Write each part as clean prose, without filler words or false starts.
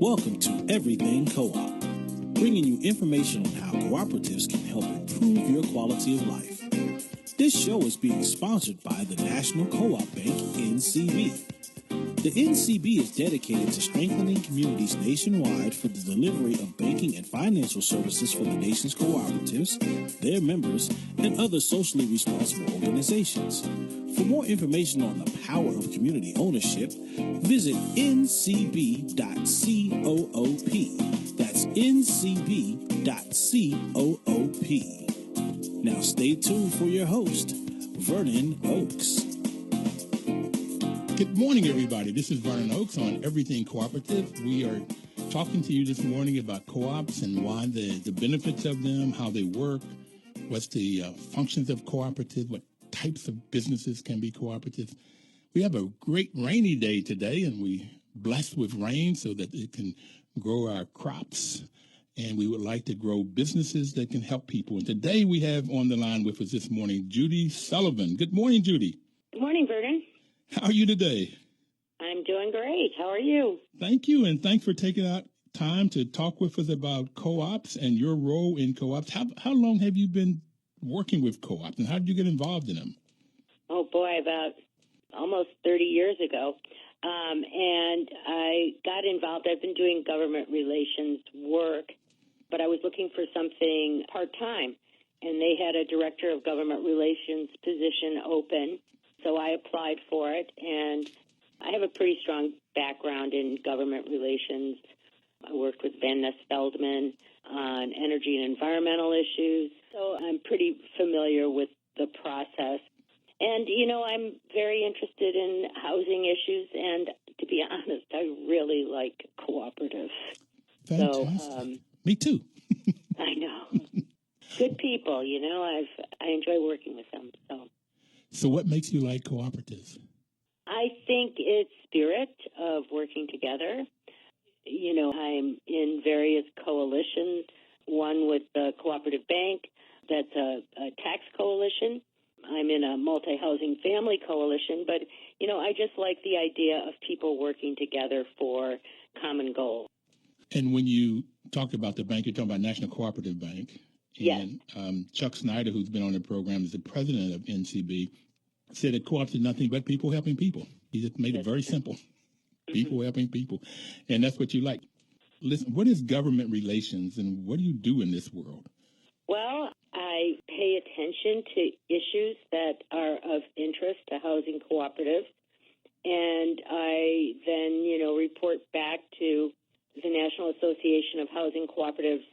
Welcome to Everything Co-op, bringing you information on how cooperatives can help improve your quality of life. This show is being sponsored by the National Co-op Bank, NCB. The NCB is dedicated to strengthening communities nationwide for the delivery of banking and financial services for the nation's cooperatives, their members, and other socially responsible organizations. For more information on the power of community ownership, visit ncb.coop. That's ncb.coop. Now stay tuned for your host, Vernon Oakes. Good morning, everybody. This is Vernon Oakes on Everything Cooperative. We are talking to you this morning about co-ops and why the benefits of them, how they work, what's the functions of cooperatives, what types of businesses can be cooperatives. We have a great rainy day today, and we're blessed with rain so that it can grow our crops. And we would like to grow businesses that can help people. And today we have on the line with us this morning, Judy Sullivan. Good morning, Judy. Good morning, Vernon. How are you today? I'm doing great. How are you? Thank you, and thanks for taking out time to talk with us about co-ops and your role in co-ops. How long have you been working with co-ops, and how did you get involved in them? Oh, boy, about almost 30 years ago. And I got involved. I've been doing government relations work, but I was looking for something part-time, and they had a director of government relations position open. So I applied for it, and I have a pretty strong background in government relations. I worked with Van Ness Feldman on energy and environmental issues, so I'm pretty familiar with the process. And, you know, I'm very interested in housing issues, and to be honest, I really like cooperatives. Fantastic. So, me too. I know. Good people, you know, I enjoy working with them, So what makes you like cooperatives? I think it's spirit of working together. You know, I'm in various coalitions, one with the Cooperative Bank, that's a tax coalition. I'm in a multi-housing family coalition, but, you know, I just like the idea of people working together for common goals. And when you talk about the bank, you're talking about National Cooperative Bank. And yes. Chuck Snyder, who's been on the program as the president of NCB, said that co-ops are nothing but people helping people. He just made it very simple. People helping people. And that's what you like. Listen, what is government relations and what do you do in this world? Well, I pay attention to issues that are of interest to housing cooperatives. And I then, you know, report back to the National Association of Housing Cooperatives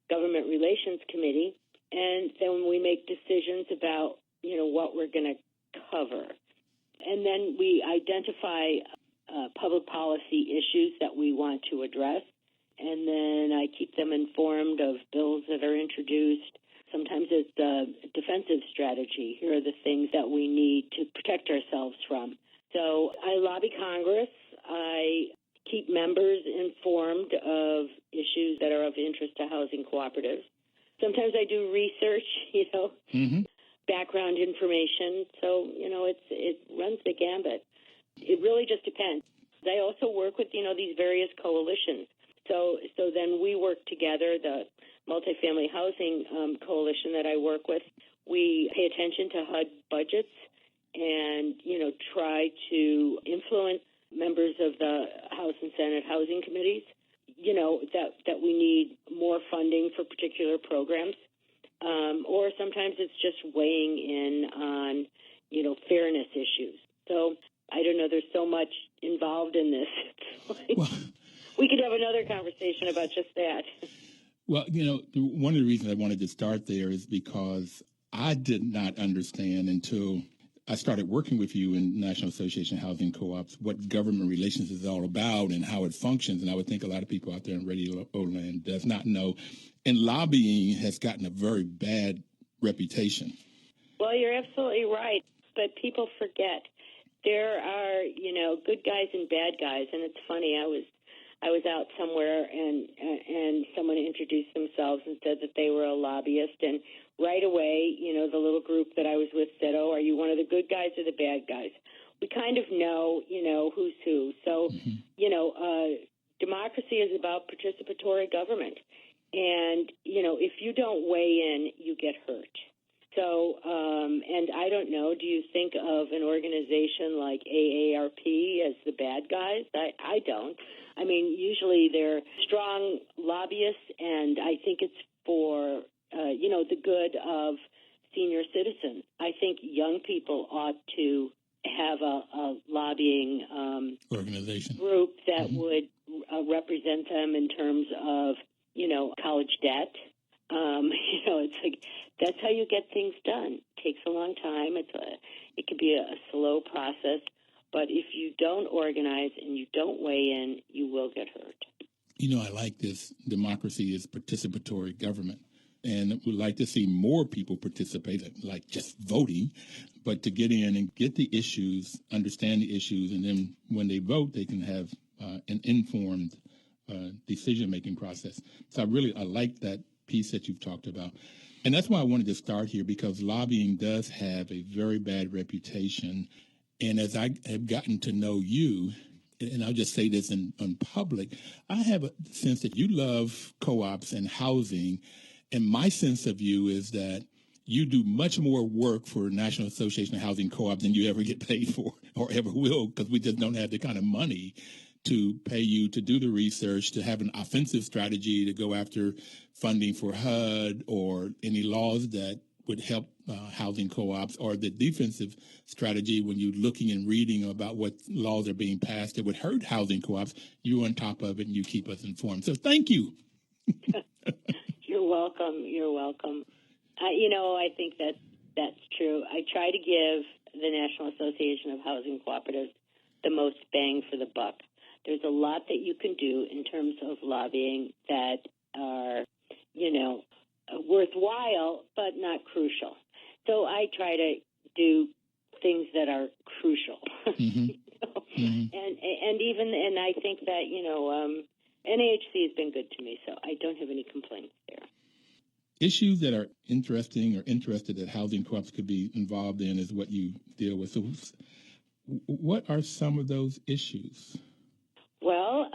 Government Relations Committee. And then we make decisions about, you know, what we're going to cover. And then we identify public policy issues that we want to address. And then I keep them informed of bills that are introduced. Sometimes it's a defensive strategy. Here are the things that we need to protect ourselves from. So I lobby Congress. I keep members informed of issues that are of interest to housing cooperatives. Sometimes I do research, you know, background information. So, you know, it runs the gambit. It really just depends. I also work with, you know, these various coalitions. So then we work together, the multifamily housing coalition that I work with. We pay attention to HUD budgets and, you know, try to influence members of the House and Senate housing committees, you know, that we need more funding for particular programs. Or sometimes it's just weighing in on, you know, fairness issues. So I don't know, there's so much involved in this. We could have another conversation about just that. Well, you know, one of the reasons I wanted to start there is because I did not understand until I started working with you in National Association of Housing Co-ops what government relations is all about and how it functions. And I would think a lot of people out there in radio land does not know. And lobbying has gotten a very bad reputation. Well, you're absolutely right. But people forget there are, you know, good guys and bad guys. And it's funny, I was out somewhere and someone introduced themselves and said that they were a lobbyist. And right away, you know, the little group that I was with said, "Oh, are you one of the good guys or the bad guys?" We kind of know, you know, who's who. So, you know, democracy is about participatory government. And, if you don't weigh in, you get hurt. So, and I don't know, do you think of an organization like AARP as the bad guys? I don't. I mean, usually they're strong lobbyists, and I think it's for, the good of senior citizens. I think young people ought to have a lobbying organization group that would represent them in terms of, college debt. It's like that's how you get things done. It takes a long time. It could be a slow process, but if you don't organize and you don't weigh in, you will get hurt. I like this. Democracy is participatory government, and would like to see more people participate, like just voting, but to get in and get the issues, understand the issues, and then when they vote, they can have an informed decision-making process. So I like that piece that you've talked about. And that's why I wanted to start here, because lobbying does have a very bad reputation. And as I have gotten to know you, and I'll just say this in public, I have a sense that you love co-ops and housing. And my sense of you is that you do much more work for National Association of Housing Co-ops than you ever get paid for or ever will, because we just don't have the kind of money to pay you to do the research, to have an offensive strategy to go after funding for HUD or any laws that would help housing co-ops, or the defensive strategy when you're looking and reading about what laws are being passed that would hurt housing co-ops. You're on top of it and you keep us informed. So thank you. You're welcome. You're welcome. I think that's true. I try to give the National Association of Housing Cooperatives the most bang for the buck. There's a lot that you can do in terms of lobbying that are, worthwhile, but not crucial. So I try to do things that are crucial. Mm-hmm. And I think that, NAHC has been good to me, so I don't have any complaints there. Issues that are interesting or interested that housing co-ops could be involved in is what you deal with. So what are some of those issues? Well,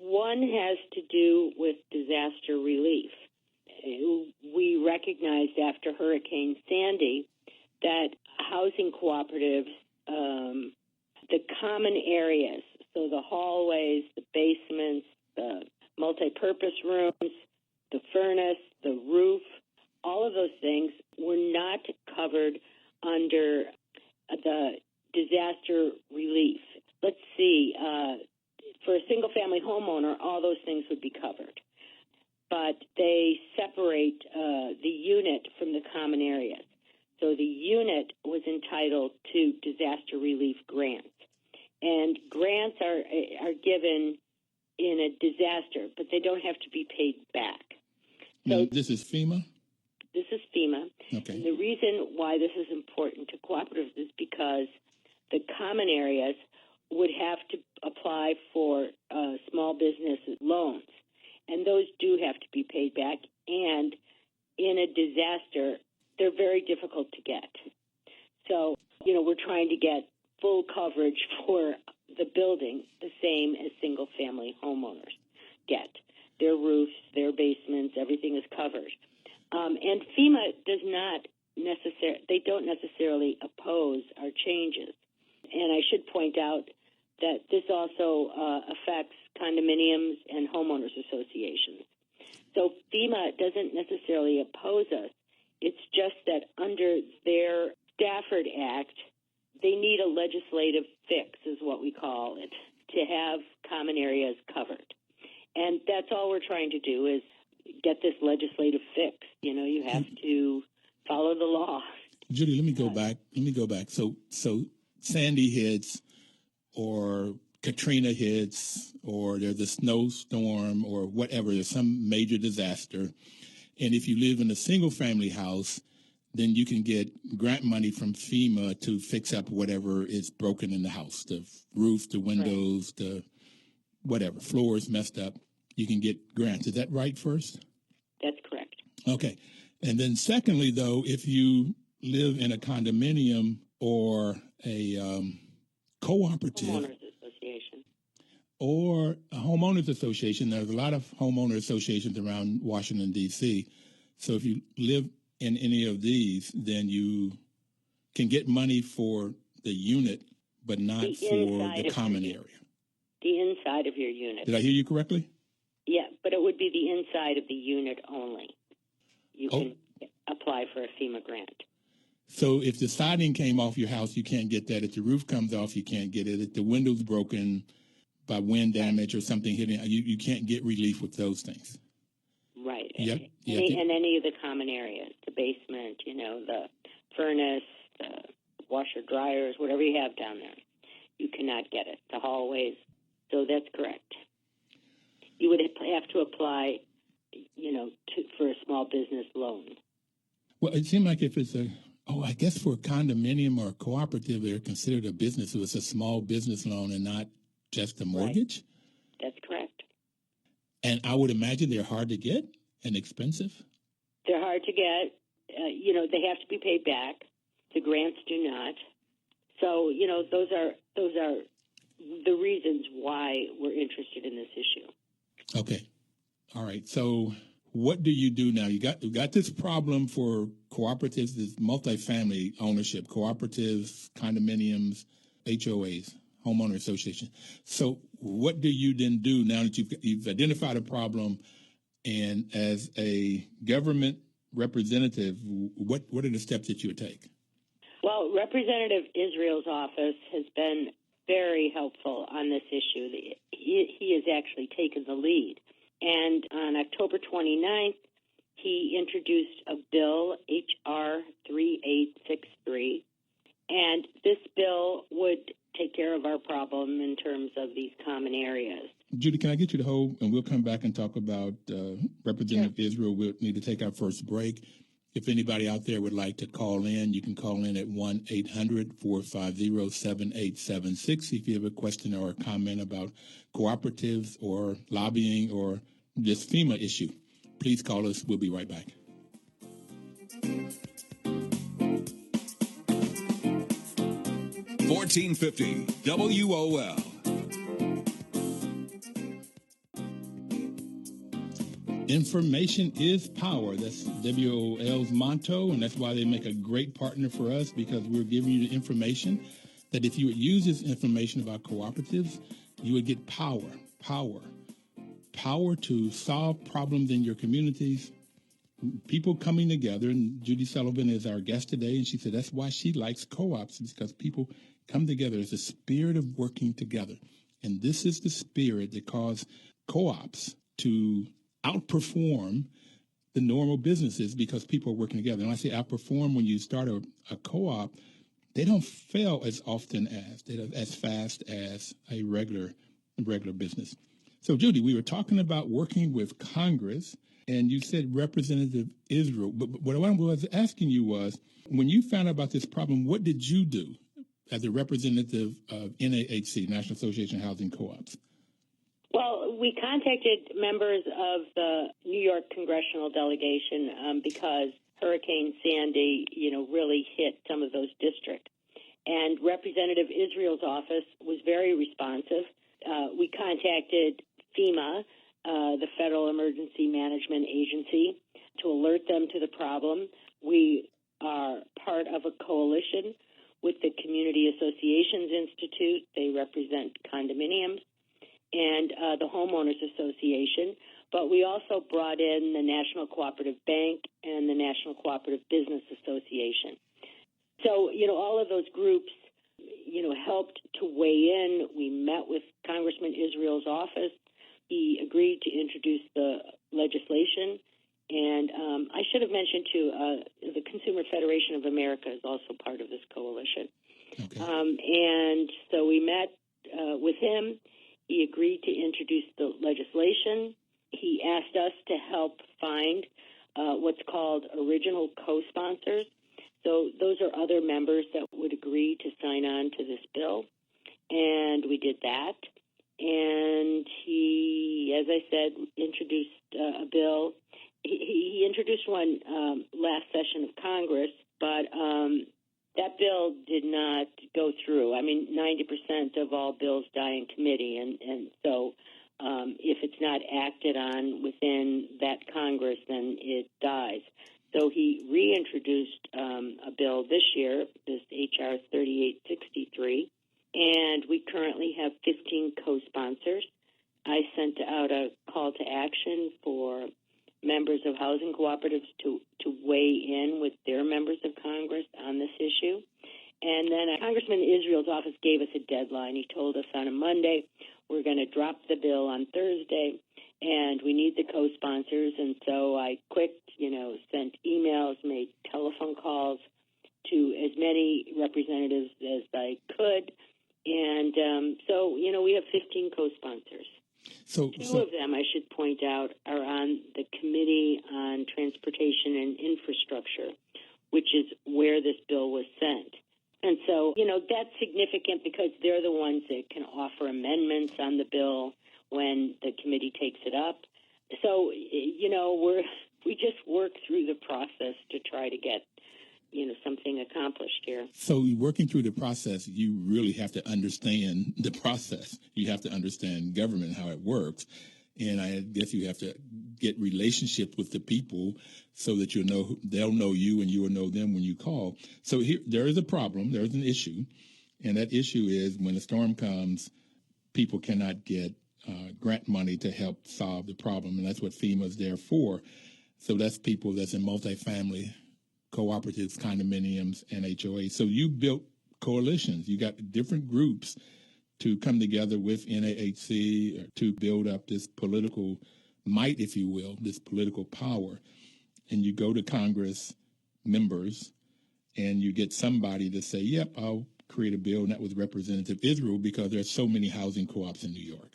one has to do with disaster relief. We recognized after Hurricane Sandy that housing cooperatives, the common areas, so the hallways, the basements, the multi-purpose rooms, the furnace, the roof, all of those things were not covered under the disaster relief. Let's see, for a single-family homeowner, all those things would be covered. But they separate the unit from the common areas. So the unit was entitled to disaster relief grants. And grants are given in a disaster, but they don't have to be paid back. So now, this is FEMA? This is FEMA. Okay. And the reason why this is important to cooperatives is because the common areas would have to apply for small business loans, and those do have to be paid back. And in a disaster, they're very difficult to get. So, we're trying to get full coverage for the building, the same as single-family homeowners get. Their roofs, their basements, everything is covered. And FEMA they don't necessarily oppose our changes. And I should point out that this also affects condominiums and homeowners associations. So FEMA doesn't necessarily oppose us. It's just that under their Stafford Act, they need a legislative fix, is what we call it, to have common areas covered. And that's all we're trying to do is get this legislative fix. You have to follow the law. Judy, let me go back. So Sandy hits, or Katrina hits, or there's a snowstorm, or whatever. There's some major disaster. And if you live in a single-family house, then you can get grant money from FEMA to fix up whatever is broken in the house, the roof, the windows, the whatever, floors messed up. You can get grants. Is that right first? That's correct. Okay. And then secondly, though, if you live in a condominium or a cooperative homeowners association or homeowners association. There's a lot of homeowner associations around Washington, D.C. So if you live in any of these, then you can get money for the unit, but not for the common area. The inside of your unit. Did I hear you correctly? Yeah, but it would be the inside of the unit only. You can apply for a FEMA grant. So if the siding came off your house, you can't get that. If the roof comes off, you can't get it. If the window's broken by wind damage or something hitting, you can't get relief with those things. Right. Yep. And any of the common areas, the basement, the furnace, the washer dryers, whatever you have down there, you cannot get it. The hallways. So that's correct. You would have to apply, for a small business loan. Well, it seemed like if it's I guess for a condominium or a cooperative, they're considered a business. So it's a small business loan and not just a mortgage? Right. That's correct. And I would imagine they're hard to get and expensive? They're hard to get. They have to be paid back. The grants do not. So, those are the reasons why we're interested in this issue. Okay. All right. So what do you do now? You got this problem for cooperatives, this multifamily ownership, cooperatives, condominiums, HOAs, homeowner association. So what do you then do now that you've identified a problem, and as a government representative, what are the steps that you would take? Well, Representative Israel's office has been very helpful on this issue. He has actually taken the lead. And on October 29th, he introduced a bill, H.R. 3863, and this bill would take care of our problem in terms of these common areas. Judy, can I get you to hold, and we'll come back and talk about Representative Israel. We'll need to take our first break. If anybody out there would like to call in, you can call in at 1-800-450-7876 if you have a question or a comment about cooperatives or lobbying or this FEMA issue. Please call us. We'll be right back. $14.50 WOL. Information is power. That's WOL's motto, and that's why they make a great partner for us, because we're giving you the information that if you would use this information about cooperatives, you would get power to solve problems in your communities, people coming together. And Judy Sullivan is our guest today, and she said that's why she likes co-ops, because people come together. It's a spirit of working together. And this is the spirit that caused co-ops to outperform the normal businesses, because people are working together. And I say outperform, when you start a co-op, they don't fail as often as fast as a regular business. So, Judy, we were talking about working with Congress, and you said Representative Israel. But what I was asking you was, when you found out about this problem, what did you do as a representative of NAHC, National Association of Housing Co-ops? Well, we contacted members of the New York congressional delegation because Hurricane Sandy, really hit some of those districts. And Representative Israel's office was very responsive. We contacted FEMA, the Federal Emergency Management Agency, to alert them to the problem. We are part of a coalition with the Community Associations Institute. They represent condominiums, and the Homeowners Association. But we also brought in the National Cooperative Bank and the National Cooperative Business Association. So, all of those groups, helped to weigh in. We met with Congressman Israel's office. He agreed to introduce the legislation. And I should have mentioned, too, the Consumer Federation of America is also part of this coalition. Okay. And so we met with him. He agreed to introduce the legislation. He asked us to help find what's called original co-sponsors. So those are other members that would agree to sign on to this bill. And we did that. And he, as I said, introduced a bill. He introduced one last session of Congress, but that bill did not go through. I mean, 90% of all bills die in committee, and so if it's not acted on within that Congress, then it dies. So he reintroduced a bill this year, this H.R. 3863, and we currently have 15 co-sponsors. I sent out a call to action for members of housing cooperatives to weigh in with their members of Congress on this issue. And then Congressman Israel's office gave us a deadline. He told us on a Monday, we're going to drop the bill on Thursday, and we need the co-sponsors. And so I sent emails, made telephone calls to as many representatives as I could. And so we have 15 co-sponsors. Two of them, I should point out, are on the Committee on Transportation and Infrastructure, which is where this bill was sent. And so, that's significant because they're the ones that can offer amendments on the bill when the committee takes it up. So, we just work through the process to try to get, something accomplished here. So working through the process, you really have to understand the process. You have to understand government, how it works. And I guess you have to get relationships with the people so that they'll know you and you will know them when you call. So here, there is a problem. There is an issue. And that issue is when a storm comes, people cannot get grant money to help solve the problem. And that's what FEMA is there for. So that's people that's in multifamily, cooperatives, condominiums, and HOA. So you built coalitions. You got different groups to come together with NAHC to build up this political might, if you will, this political power. And you go to Congress members and you get somebody to say, yep, I'll create a bill. And that was Representative Israel, because there's so many housing co-ops in New York,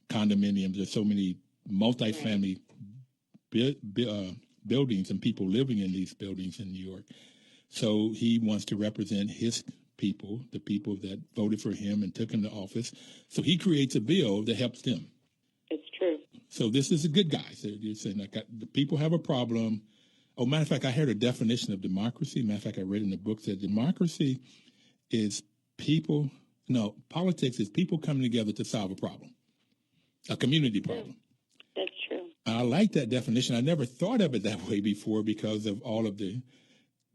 condominiums, there's so many multifamily buildings and people living in these buildings in New York. So he wants to represent his people, the people that voted for him and took him to office. So he creates a bill that helps them. It's true. So this is a good guy. So you're saying the people have a problem. Oh, matter of fact, I heard a definition of democracy. Matter of fact, I read in the book that democracy is politics is people coming together to solve a problem, a community problem. That's true. I like that definition. I never thought of it that way before because of all of the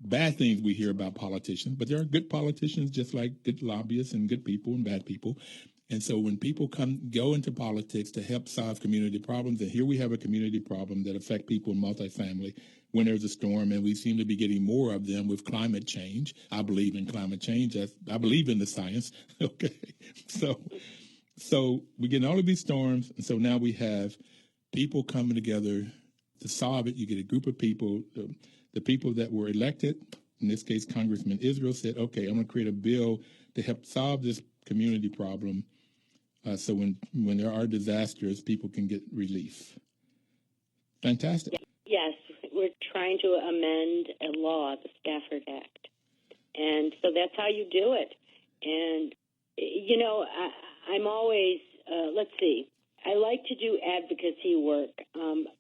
bad things we hear about politicians. But there are good politicians just like good lobbyists and good people and bad people. And so when people go into politics to help solve community problems, and here we have a community problem that affect people in multifamily when there's a storm, and we seem to be getting more of them with climate change. I believe in climate change. I believe in the science. Okay. So we get all of these storms, and so now we have people coming together to solve it. You get a group of people, the people that were elected, in this case, Congressman Israel said, okay, I'm going to create a bill to help solve this community problem. So when there are disasters, people can get relief. Fantastic. Yes, we're trying to amend a law, the Stafford Act. And so that's how you do it. And, I'm always, let's see, I like to do advocacy work,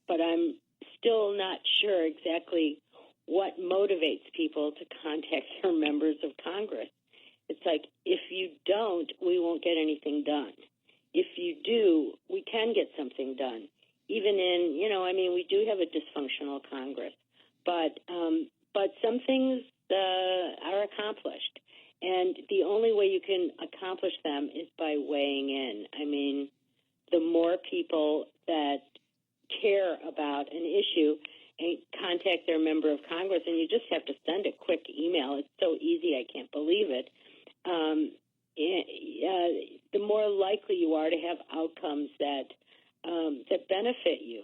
but I'm still not sure exactly what motivates people to contact their members of Congress. It's like, if you don't, we won't get anything done. If you do, we can get something done. Even in, we do have a dysfunctional Congress, but some things are accomplished. And the only way you can accomplish them is by weighing in. I mean, the more people that care about an issue and contact their member of Congress, and you just have to send a quick email. It's so easy, I can't believe it. The more likely you are to have outcomes that benefit you.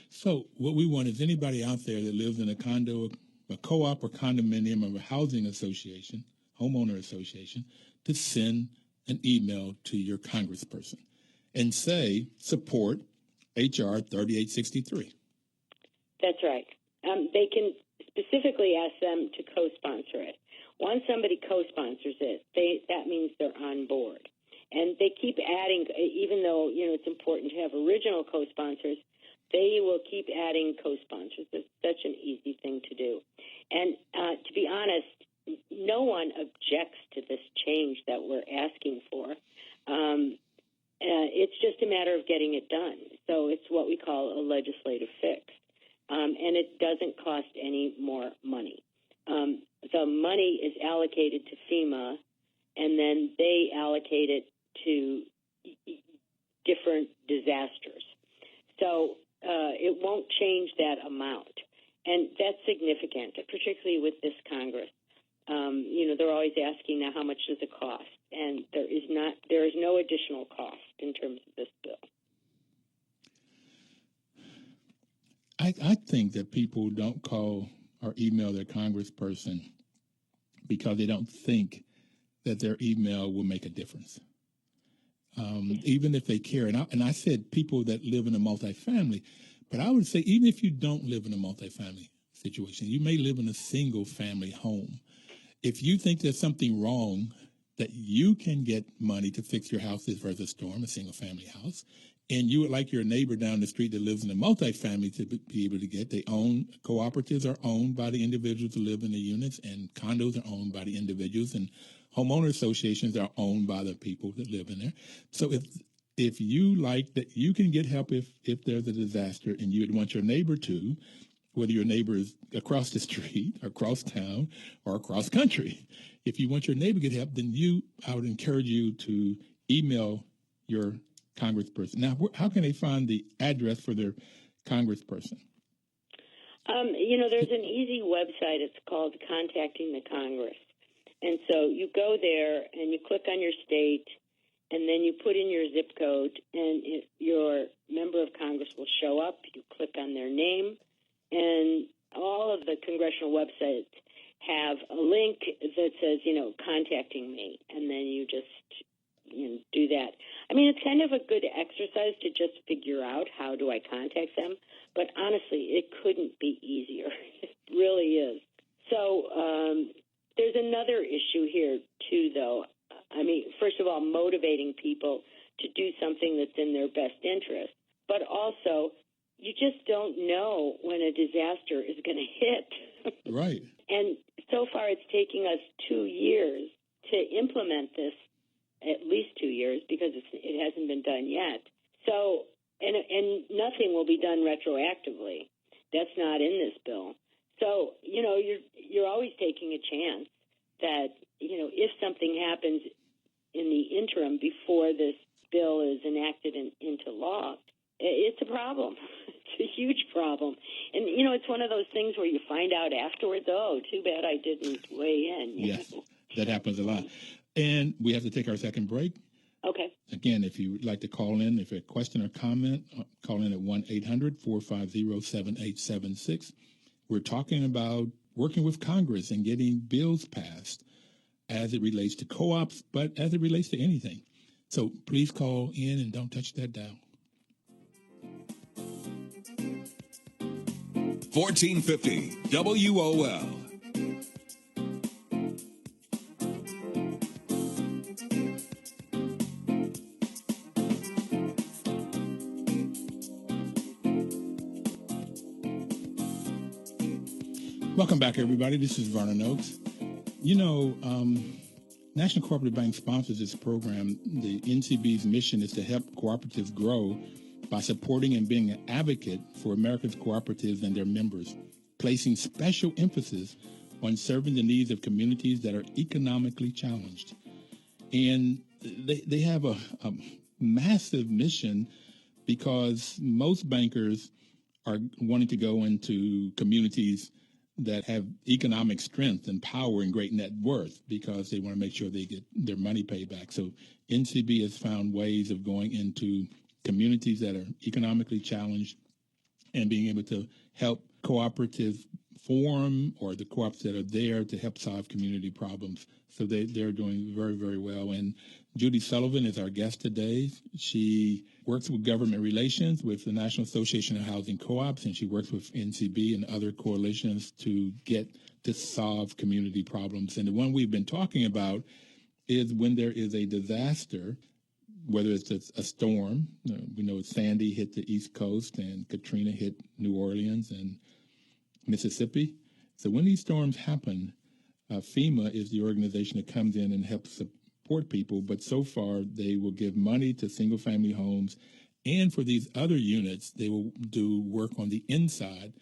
So what we want is anybody out there that lives in a condo, a co-op or condominium or a housing association, homeowner association, to send an email to your congressperson and say, support H.R. 3863. That's right. They can specifically ask them to co-sponsor it. Once somebody co-sponsors it, that means they're on board. And they keep adding, even though, it's important to have original co-sponsors, they will keep adding co-sponsors. It's such an easy thing to do. And to be honest, no one objects to this change that we're asking for. it's just a matter of getting it done. So it's what we call a legislative fix. And it doesn't cost any more money. The money is allocated to FEMA, and then they allocate it to different disasters. So it won't change that amount. And that's significant, particularly with this Congress. They're always asking now, how much does it cost? And there is no additional cost in terms of this bill. I think that people don't call or email their congressperson because they don't think that their email will make a difference. Even if they care. And I said people that live in a multifamily, but I would say even if you don't live in a multifamily situation, you may live in a single family home. If you think there's something wrong, that you can get money to fix your house versus a storm, a single family house, and you would like your neighbor down the street that lives in a multifamily to be able to get, cooperatives are owned by the individuals who live in the units, and condos are owned by the individuals, and homeowner associations are owned by the people that live in there. So if you like that, you can get help if there's a disaster and you would want your neighbor to, whether your neighbor is across the street, across town, or across country. If you want your neighbor to get help, then I would encourage you to email your congressperson. Now, how can they find the address for their congressperson? There's an easy website. It's called Contacting the Congress. And so you go there and you click on your state, and then you put in your zip code, and your member of Congress will show up. You click on their name, and all of the congressional websites have a link that says, contacting me, and then you just do that. I mean, it's kind of a good exercise to just figure out how do I contact them, but honestly, it couldn't be easier. It really is. So there's another issue here, too, though. I mean, first of all, motivating people to do something that's in their best interest, but also you just don't know when a disaster is going to hit. Right. And so far it's taking us 2 years to implement this, at least 2 years, because it hasn't been done yet. So, and nothing will be done retroactively. That's not in this bill. So, you're always taking a chance that, if something happens in the interim before this bill is enacted into law, it's a problem. It's a huge problem. And, it's one of those things where you find out afterwards, oh, too bad I didn't weigh in. Yes, that happens a lot. And we have to take our second break. Okay. Again, if you would like to call in, if you have a question or comment, call in at 1-800-450-7876. We're talking about working with Congress and getting bills passed as it relates to co-ops, but as it relates to anything. So please call in and don't touch that dial. 1450 WOL. Welcome back, everybody. This is Vernon Oakes. National Cooperative Bank sponsors this program. The NCB's mission is to help cooperatives grow by supporting and being an advocate for America's cooperatives and their members, placing special emphasis on serving the needs of communities that are economically challenged. And they have a massive mission because most bankers are wanting to go into communities that have economic strength and power and great net worth because they want to make sure they get their money paid back. So NCB has found ways of going into communities that are economically challenged and being able to help cooperatives form or the cooperatives that are there to help solve community problems. So they're doing very, very well. And Judy Sullivan is our guest today. She works with government relations with the National Association of Housing Co-ops, and she works with NCB and other coalitions to solve community problems. And the one we've been talking about is when there is a disaster, whether it's a storm. We know Sandy hit the East Coast and Katrina hit New Orleans and Mississippi. So when these storms happen, FEMA is the organization that comes in and helps support people, but so far they will give money to single-family homes. And for these other units, they will do work on the inside,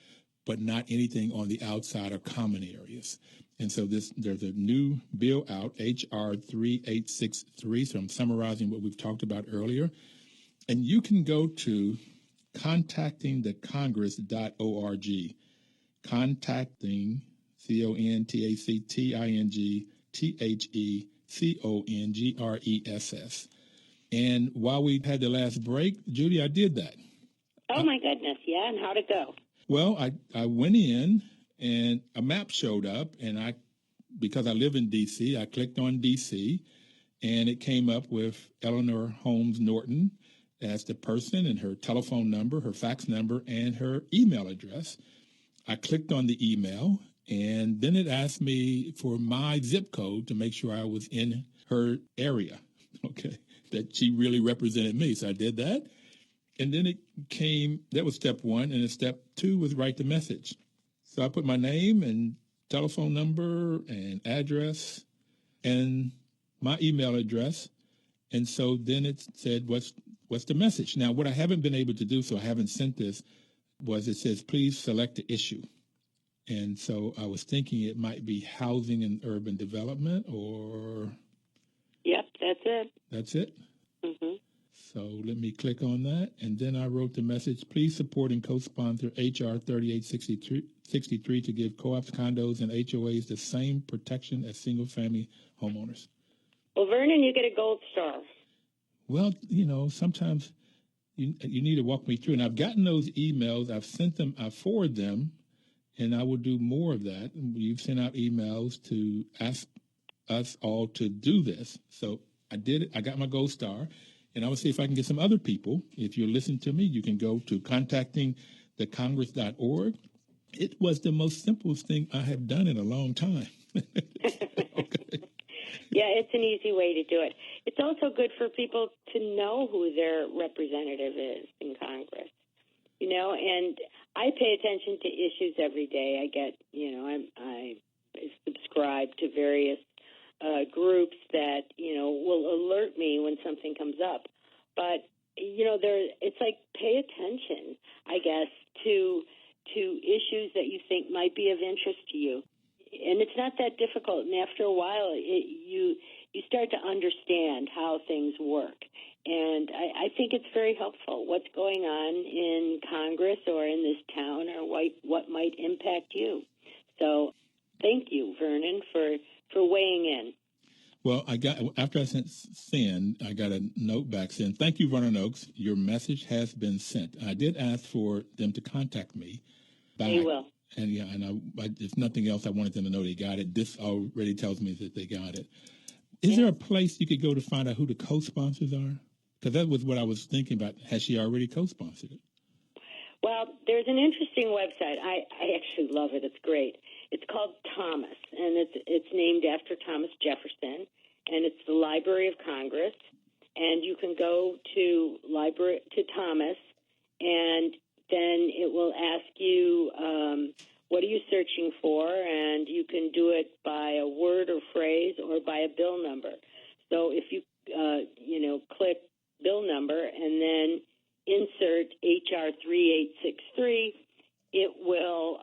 but not anything on the outside or common areas. And so there's a new bill out, H.R. 3863. So I'm summarizing what we've talked about earlier. And you can go to contactingthecongress.org. Contacting, CONTACTINGTHECONGRESS. And while we had the last break, Judy, I did that. Oh, my goodness. Yeah, and how'd it go? Well, I went in and a map showed up, and because I live in D.C., I clicked on D.C., and it came up with Eleanor Holmes Norton as the person and her telephone number, her fax number, and her email address. I clicked on the email, and then it asked me for my zip code to make sure I was in her area, okay, that she really represented me. So I did that. And then it came, that was step one, and then step two was write the message. So I put my name and telephone number and address and my email address. And so then it said, what's the message? Now, what I haven't been able to do, so I haven't sent this, was it says, please select the issue. And so I was thinking it might be housing and urban development or... Yep, that's it. That's it? Mm-hmm. So let me click on that. And then I wrote the message, please support and co-sponsor H.R. 3863 to give co-ops, condos, and HOAs the same protection as single-family homeowners. Well, Vernon, you get a gold star. Well, sometimes you need to walk me through. And I've gotten those emails. I've sent them. I forward them, and I will do more of that. You've sent out emails to ask us all to do this. So I did it. I got my gold star. And I will see if I can get some other people. If you're listening to me, you can go to contactingthecongress.org. It was the most simplest thing I have done in a long time. Okay. Yeah, it's an easy way to do it. It's also good for people to know who their representative is in Congress. And I pay attention to issues every day. I get, I subscribe to various groups that, will alert me when something comes up. But, it's like pay attention, I guess, to issues that you think might be of interest to you. And it's not that difficult. And after a while, you start to understand how things work. And I think it's very helpful what's going on in Congress or in this town or what might impact you. So thank you, Vernon, for weighing in. Well, after I send, I got a note back saying, thank you, Vernon Oaks. Your message has been sent. I did ask for them to contact me back. They will. And if nothing else, I wanted them to know they got it. This already tells me that they got it. Is there a place you could go to find out who the co-sponsors are? Because that was what I was thinking about. Has she already co-sponsored it? Well, there's an interesting website. I actually love it. It's great. It's called Thomas, and it's named after Thomas Jefferson, and it's the Library of Congress. And you can go to Thomas, and then it will ask you, what are you searching for? And you can do it by a word or phrase or by a bill number. So if you, click bill number and then insert HR 3863, it will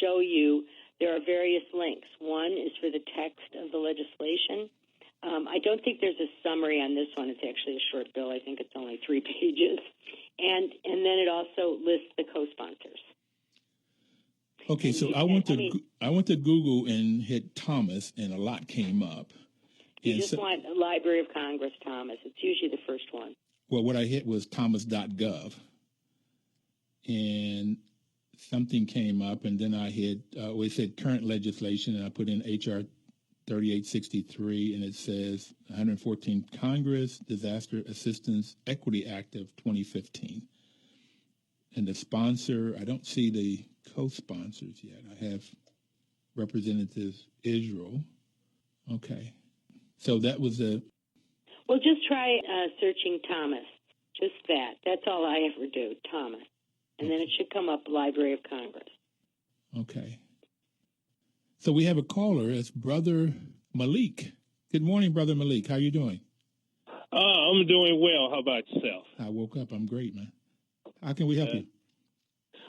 show you there are various links. One is for the text of the legislation. I don't think there's a summary on this one. It's actually a short bill. I think it's only 3 pages. And then it also lists the co-sponsors. Okay, so I went to Google and hit Thomas, and a lot came up. You just want Library of Congress, Thomas. It's usually the first one. Well, what I hit was thomas.gov, and something came up, and then I hit, it said current legislation, and I put in HR 3863, and it says 114 Congress Disaster Assistance Equity Act of 2015. And the sponsor, I don't see the co-sponsors yet. I have Representative Israel. Okay. So that was Well, just try searching Thomas. Just that. That's all I ever do, Thomas. And then it should come up Library of Congress. Okay. So we have a caller. It's Brother Malik. Good morning, Brother Malik. How you doing? I'm doing well. How about yourself? I woke up. I'm great, man. How can we help you?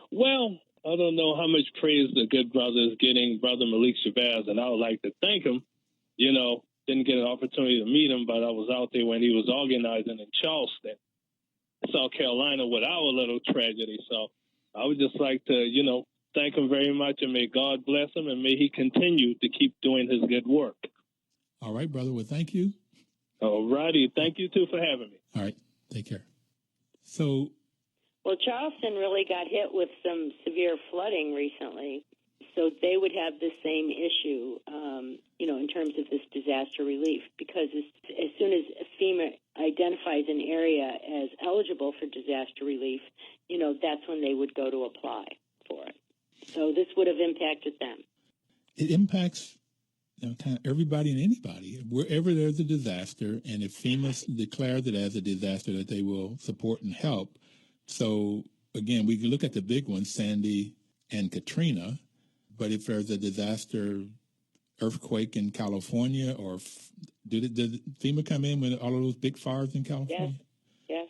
Well, I don't know how much praise the good brother is getting, Brother Malik Shabazz, and I would like to thank him. You know, didn't get an opportunity to meet him, but I was out there when he was organizing in Charleston, South Carolina, with our little tragedy. So I would just like to, thank him very much, and may God bless him, and may he continue to keep doing his good work. All right, brother. Well, thank you. All righty. Thank you, too, for having me. All right. Take care. So, Well, Charleston really got hit with some severe flooding recently, so they would have the same issue, in terms of this disaster relief, because as soon as FEMA identifies an area as eligible for disaster relief, that's when they would go to apply for it. So this would have impacted them. it impacts kind of everybody and anybody. Wherever there's a disaster, and if FEMA declares it as a disaster, that they will support and help. So, again, we can look at the big ones, Sandy and Katrina, but if there's a disaster, earthquake in California, or did FEMA come in with all of those big fires in California? Yes.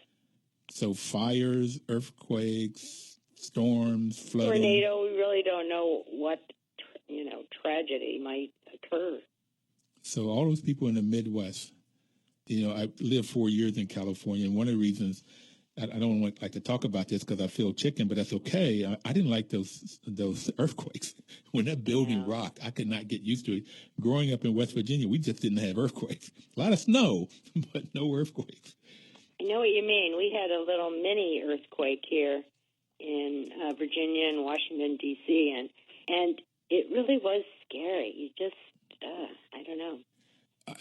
So fires, earthquakes, storms, flooding. Tornado, we really don't know what, tragedy might occur. So all those people in the Midwest, I lived 4 years in California, and one of the reasons I don't like to talk about this because I feel chicken, but that's okay. I didn't like those earthquakes. When that building rocked, I could not get used to it. Growing up in West Virginia, we just didn't have earthquakes. A lot of snow, but no earthquakes. I know what you mean. We had a little mini earthquake here in Virginia and Washington, D.C., and it really was scary. You just, I don't know.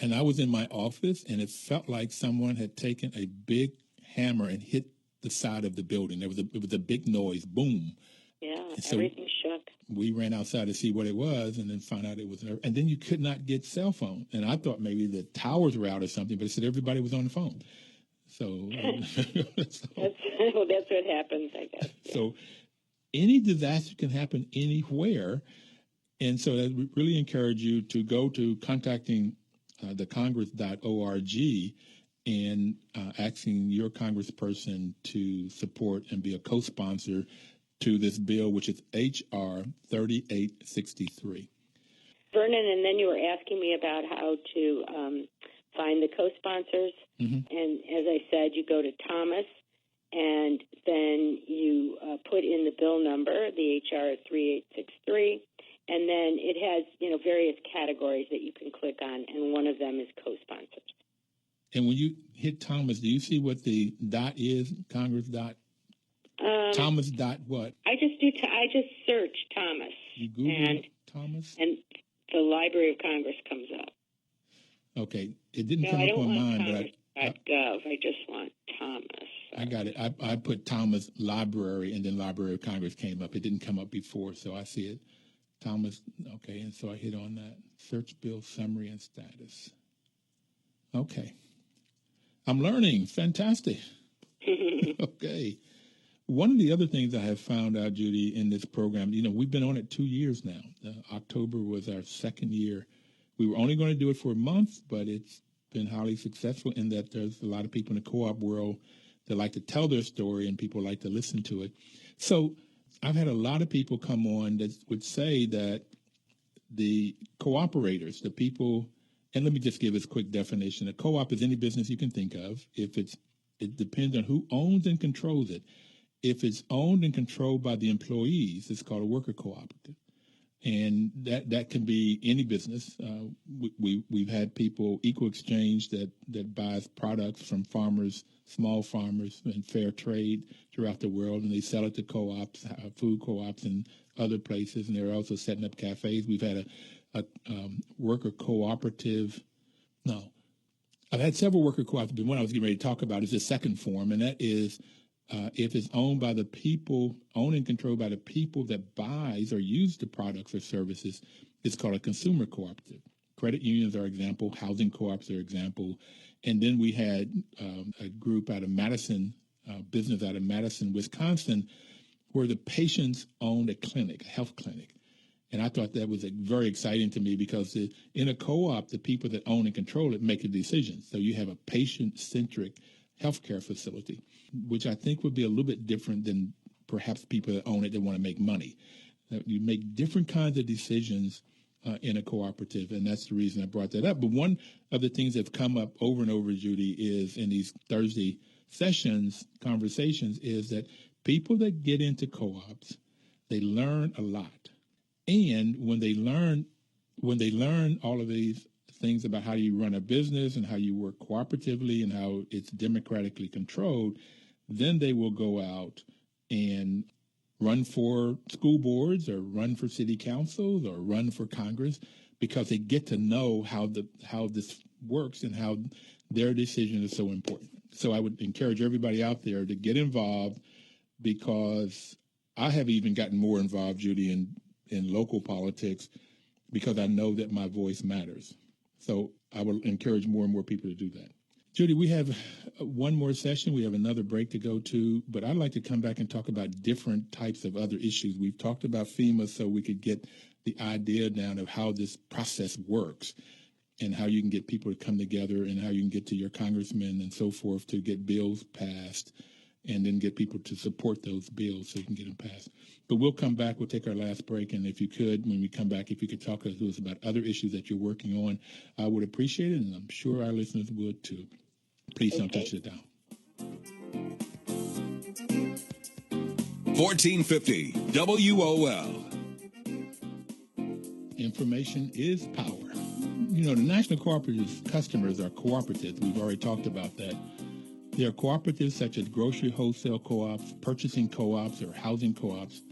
And I was in my office, and it felt like someone had taken a big hammer and hit the side of the building. It was a big noise, boom. Yeah, so everything shook. We ran outside to see what it was, and then found out it was and then you could not get cell phone. And I thought maybe the towers were out or something, but it said everybody was on the phone. So, that's what happens, I guess. Yeah. So any disaster can happen anywhere. And so I really encourage you to go to contacting thecongress.org and asking your congressperson to support and be a co-sponsor to this bill, which is H.R. 3863. Vernon, and then you were asking me about how to find the co-sponsors. Mm-hmm. And as I said, you go to Thomas, and then you put in the bill number, the H.R. 3863, and then it has, various categories that you can click on, and one of them is co-sponsors. And when you hit Thomas, do you see what the dot is? Congress dot? Thomas dot what? I just search Thomas. You Google Thomas? And the Library of Congress comes up. Okay. It didn't come up on mine, but .gov. I just want Thomas. I got it. I put Thomas Library, and then Library of Congress came up. It didn't come up before, so I see it. Thomas, okay, and so I hit on that. Search bill summary and status. Okay. I'm learning. Fantastic. Okay. One of the other things I have found out, Judy, in this program, we've been on it 2 years now. October was our second year. We were only going to do it for a month, but it's been highly successful in that there's a lot of people in the co-op world that like to tell their story, and people like to listen to it. So I've had a lot of people come on that would say that the cooperators, the people, and let me just give this quick definition. A co-op is any business you can think of. It depends on who owns and controls it. If it's owned and controlled by the employees, it's called a worker cooperative. And that can be any business. We've had people, Equal Exchange, that buys products from farmers, small farmers, and fair trade throughout the world, and they sell it to co-ops, food co-ops, and other places. And they're also setting up cafes. We've had a worker cooperative. No, I've had several worker cooperatives, but one I was getting ready to talk about is the second form, and that is if it's owned and controlled by the people that buys or use the products or services, it's called a consumer cooperative. Credit unions are example, housing co-ops are example. And then we had a group out of Madison, business out of Madison, Wisconsin, where the patients owned a clinic, a health clinic. And I thought that was very exciting to me because in a co-op, the people that own and control it make the decisions. So you have a patient-centric healthcare facility, which I think would be a little bit different than perhaps people that own it that want to make money. You make different kinds of decisions in a cooperative, and that's the reason I brought that up. But one of the things that's come up over and over, Judy, is in these Thursday conversations, is that people that get into co-ops, they learn a lot. And when they learn all of these things about how you run a business and how you work cooperatively and how it's democratically controlled, then they will go out and run for school boards or run for city councils or run for Congress because they get to know how this works and how their decision is so important. So I would encourage everybody out there to get involved, because I have even gotten more involved, Judy, in local politics because I know that my voice matters. So I will encourage more and more people to do that. Judy, we have one more session. We have another break to go to, but I'd like to come back and talk about different types of other issues. We've talked about FEMA so we could get the idea down of how this process works and how you can get people to come together and how you can get to your congressmen and so forth to get bills passed and then get people to support those bills so you can get them passed. But we'll come back. We'll take our last break. And if you could, when we come back, if you could talk to us about other issues that you're working on, I would appreciate it. And I'm sure our listeners would too. Please don't touch it down. 1450 WOL. Information is power. You know, the National Cooperative customers are cooperatives. We've already talked about that. There are cooperatives such as grocery wholesale co-ops, purchasing co-ops, or housing co-ops.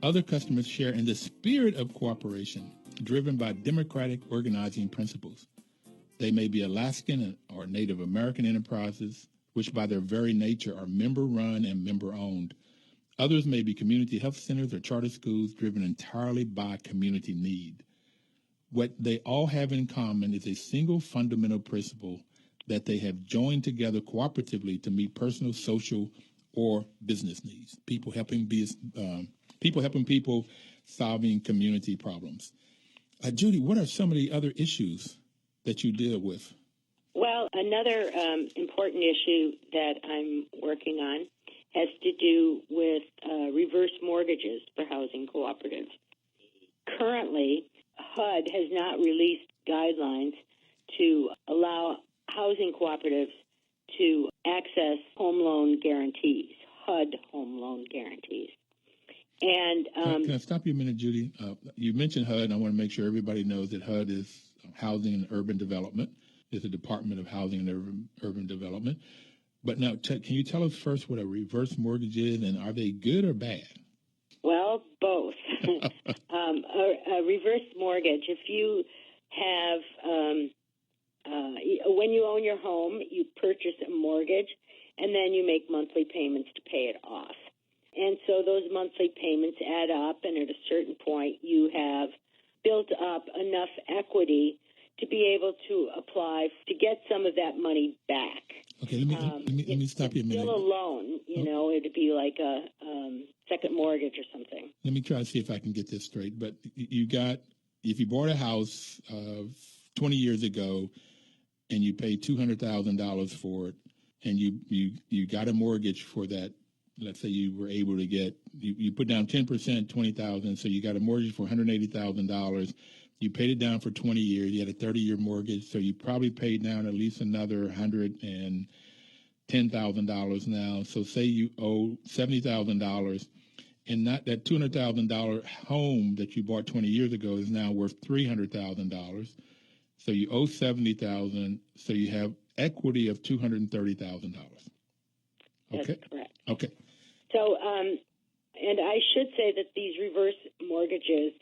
Other customers share in the spirit of cooperation, driven by democratic organizing principles. They may be Alaskan or Native American enterprises, which by their very nature are member-run and member-owned. Others may be community health centers or charter schools driven entirely by community need. What they all have in common is a single fundamental principle that they have joined together cooperatively to meet personal, social, or business needs. People helping people, solving community problems. Judy, what are some of the other issues that you deal with? Well, another important issue that I'm working on has to do with reverse mortgages for housing cooperatives. Currently, HUD has not released guidelines to allow housing cooperatives to access home loan guarantees, HUD home loan guarantees. And can I stop you a minute, Judy? You mentioned HUD, and I want to make sure everybody knows that HUD is Housing and Urban Development. It's a Department of Housing and Urban Development. But now, can you tell us first what a reverse mortgage is, and are they good or bad? Well, both. A reverse mortgage, if you have, when you own your home, you purchase a mortgage, and then you make monthly payments to pay it off. And so those monthly payments add up, and at a certain point, you have built up enough equity to be able to apply to get some of that money back. Okay, let me stop you a minute. Still a loan, it'd be like a second mortgage or something. Let me try to see if I can get this straight. But if you bought a house 20 years ago and you paid $200,000 for it, and you got a mortgage for that. Let's say you were able to get, you put down 10%, $20,000, so you got a mortgage for $180,000. You paid it down for 20 years. You had a 30-year mortgage, so you probably paid down at least another $110,000 now. So say you owe $70,000, and not that $200,000 home that you bought 20 years ago is now worth $300,000. So you owe $70,000, so you have equity of $230,000. Okay. That's correct. Okay. So, and I should say that these reverse mortgages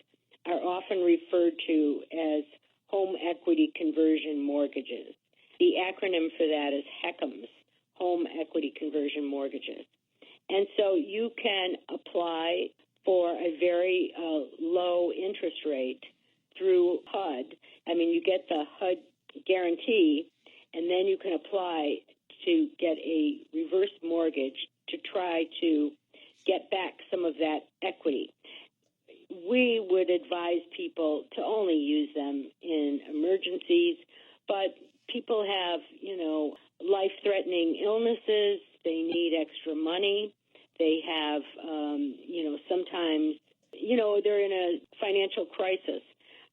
are often referred to as home equity conversion mortgages. The acronym for that is HECMs, Home Equity Conversion Mortgages. And so you can apply for a very low interest rate through HUD. I mean, you get the HUD guarantee, and then you can apply to get a reverse mortgage to try to get back some of that equity. We would advise people to only use them in emergencies, but people have, life-threatening illnesses. They need extra money. They have, sometimes, they're in a financial crisis,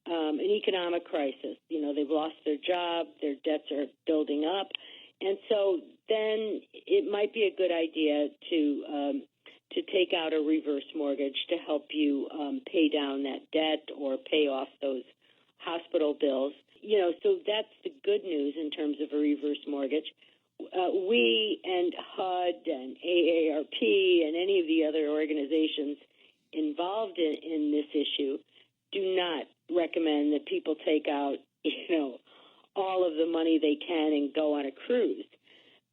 an economic crisis. They've lost their job, their debts are building up. And so then it might be a good idea to take out a reverse mortgage to help you pay down that debt or pay off those hospital bills. So that's the good news in terms of a reverse mortgage. We and HUD and AARP and any of the other organizations involved in this issue do not recommend that people take out, all of the money they can and go on a cruise,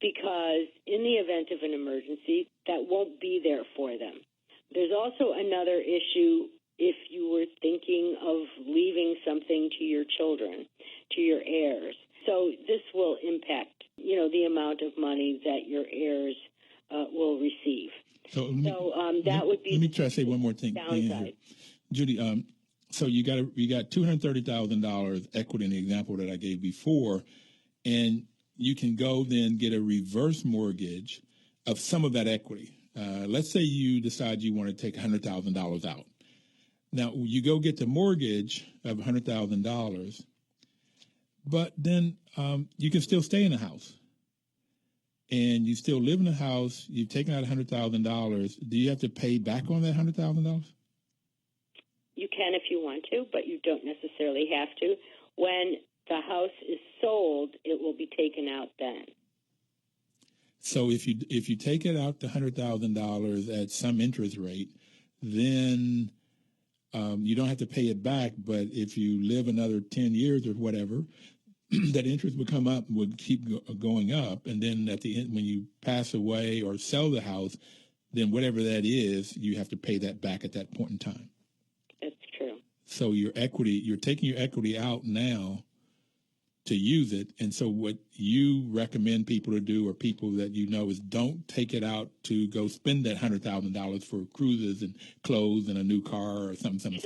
because in the event of an emergency, that won't be there for them. There's also another issue if you were thinking of leaving something to your children, to your heirs. So this will impact, the amount of money that your heirs will receive. That would be. Let me try to say one more thing. Downside. Judy, so you got $230,000 equity in the example that I gave before, and you can go then get a reverse mortgage of some of that equity. Let's say you decide you want to take $100,000 out. Now, you go get the mortgage of $100,000, but then you can still stay in the house. And you still live in the house, you've taken out $100,000. Do you have to pay back on that $100,000? You can if you want to, but you don't necessarily have to. When the house is sold, it will be taken out then. So if you take it out to $100,000 at some interest rate, then you don't have to pay it back. But if you live another 10 years or whatever, that interest would keep going up. And then at the end, when you pass away or sell the house, then whatever that is, you have to pay that back at that point in time. That's true. So you're taking your equity out now to use it. And so what you recommend people to do, or people that is don't take it out to go spend that $100,000 for cruises and clothes and a new car or something,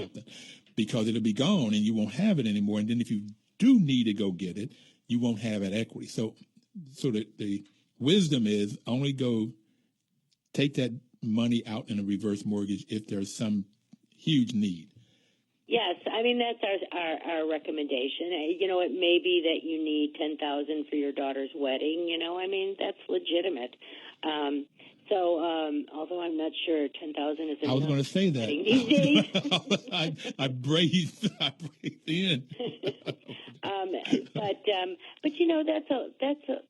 because it'll be gone and you won't have it anymore. And then if you do need to go get it, you won't have that equity. So the wisdom is only go take that money out in a reverse mortgage if there's some huge need. Yes, that's our recommendation. It may be that you need $10,000 for your daughter's wedding. That's legitimate. Although I'm not sure $10,000 is enough. I was going to say that these days. I breathed in.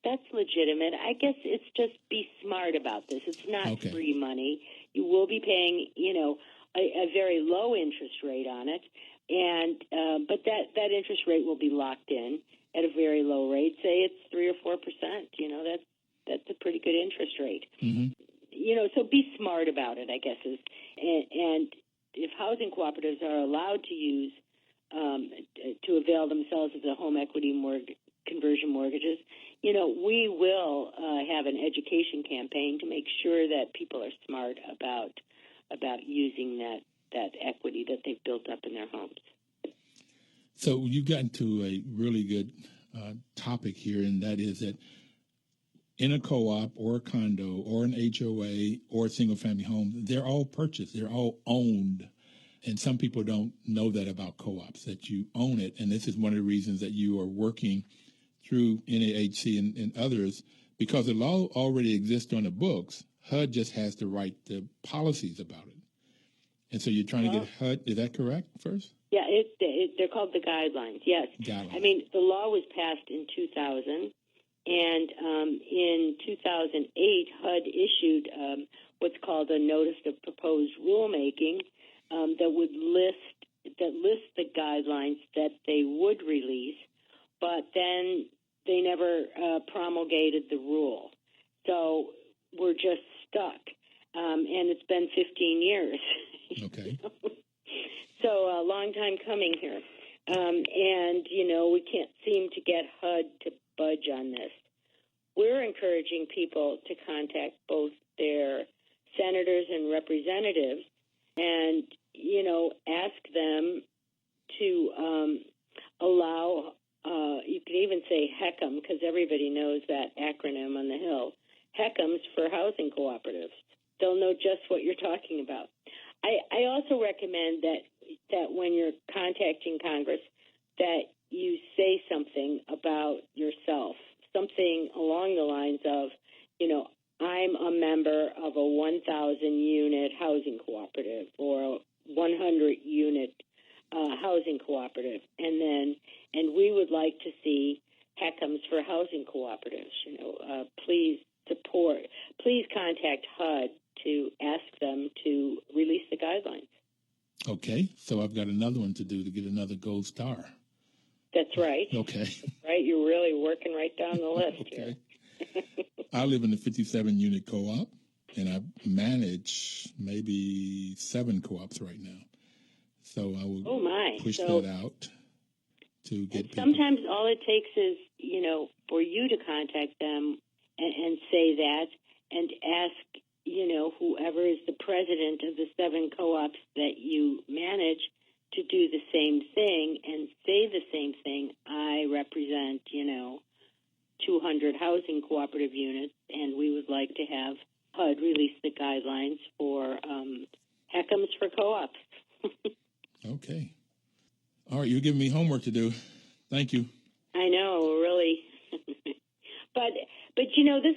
That's legitimate. I guess it's just be smart about this. It's not free money. You will be paying, a very low interest rate on it, and but that interest rate will be locked in at a very low rate. Say it's 3 or 4%. That's a pretty good interest rate. Mm-hmm. So be smart about it, I guess and if housing cooperatives are allowed to use to avail themselves of the home equity conversion mortgages, we will have an education campaign to make sure that people are smart about using that equity that they've built up in their homes. So you've gotten to a really good topic here, and that is that in a co-op or a condo or an HOA or a single-family home, they're all purchased, they're all owned. And some people don't know that about co-ops, that you own it. And this is one of the reasons that you are working through NAHC and others, because the law already exists on the books. HUD just has to write the policies about it. And so you're trying to get HUD, is that correct first? Yeah, they're called the guidelines, yes. Guidelines. The law was passed in 2000, and in 2008, HUD issued what's called a notice of proposed rulemaking that would list the guidelines that they would release, but then they never promulgated the rule. So we're just stuck, and it's been 15 years. Okay. So a long time coming here. And, we can't seem to get HUD to budge on this. We're encouraging people to contact both their senators and representatives and, ask them to allow, you could even say HECM, because everybody knows that acronym on the Hill, HECMs for housing cooperatives. They'll know just what you're talking about. I also recommend that when you're contacting Congress, that you say something about yourself, something along the lines of, I'm a member of a 1,000-unit housing cooperative or a 100-unit housing cooperative, and we would like to see HECMs for housing cooperatives. Please contact HUD to ask them to release the guidelines. Okay, so I've got another one to do to get another gold star. That's right. Okay. That's right. You're really working right down the list okay. here. I live in a 57-unit co-op, and I manage maybe 7 co-ops right now. So I will push that out to get people. Sometimes all it takes is, for you to contact them and say that and ask, whoever is the president of the 7 co-ops that you manage to do the same thing and say the same thing. I represent, 200 housing cooperative units, and we would like to have HUD release the guidelines for HECMs for co-ops. Okay. All right, you're giving me homework to do. Thank you. I know, really. But this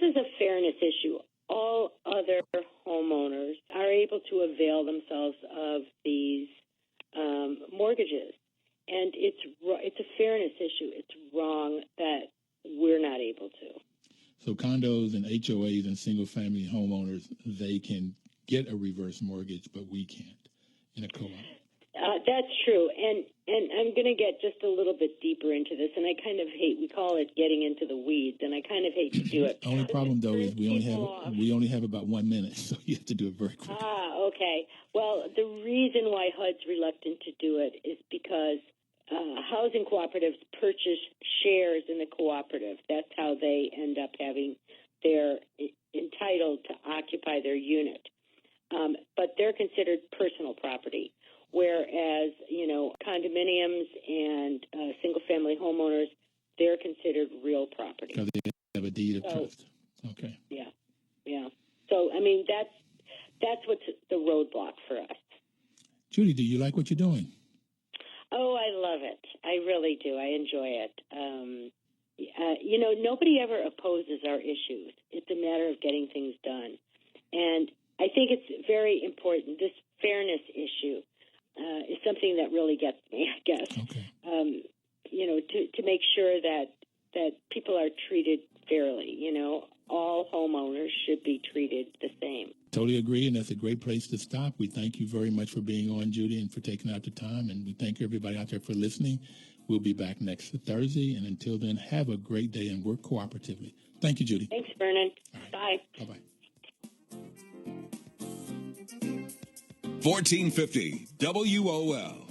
is a fairness issue. All other homeowners are able to avail themselves of these mortgages, and it's a fairness issue. It's wrong that we're not able to. So condos and HOAs and single-family homeowners, they can get a reverse mortgage, but we can't in a co-op. That's true, and I'm going to get just a little bit deeper into this, and I kind of hate, we call it getting into the weeds, and I kind of hate to do it. The only problem, though, is we only have about 1 minute, so you have to do it very quickly. Okay. Well, the reason why HUD's reluctant to do it is because housing cooperatives purchase shares in the cooperative. That's how they end up they're entitled to occupy their unit. But they're considered personal property. Whereas, condominiums and single-family homeowners, they're considered real property. Because they have a deed of trust. Okay. Yeah. So, that's what's the roadblock for us. Judy, do you like what you're doing? Oh, I love it. I really do. I enjoy it. Nobody ever opposes our issues. It's a matter of getting things done. And I think it's very important. This fairness issue is something that really gets me, I guess. Okay. To make sure that people are treated fairly. All homeowners should be treated the same. Totally agree, and that's a great place to stop. We thank you very much for being on, Judy, and for taking out the time, and we thank everybody out there for listening. We'll be back next Thursday, and until then, have a great day and work cooperatively. Thank you, Judy. Thanks, Vernon. Right. Bye. Bye-bye. 1450 WOL.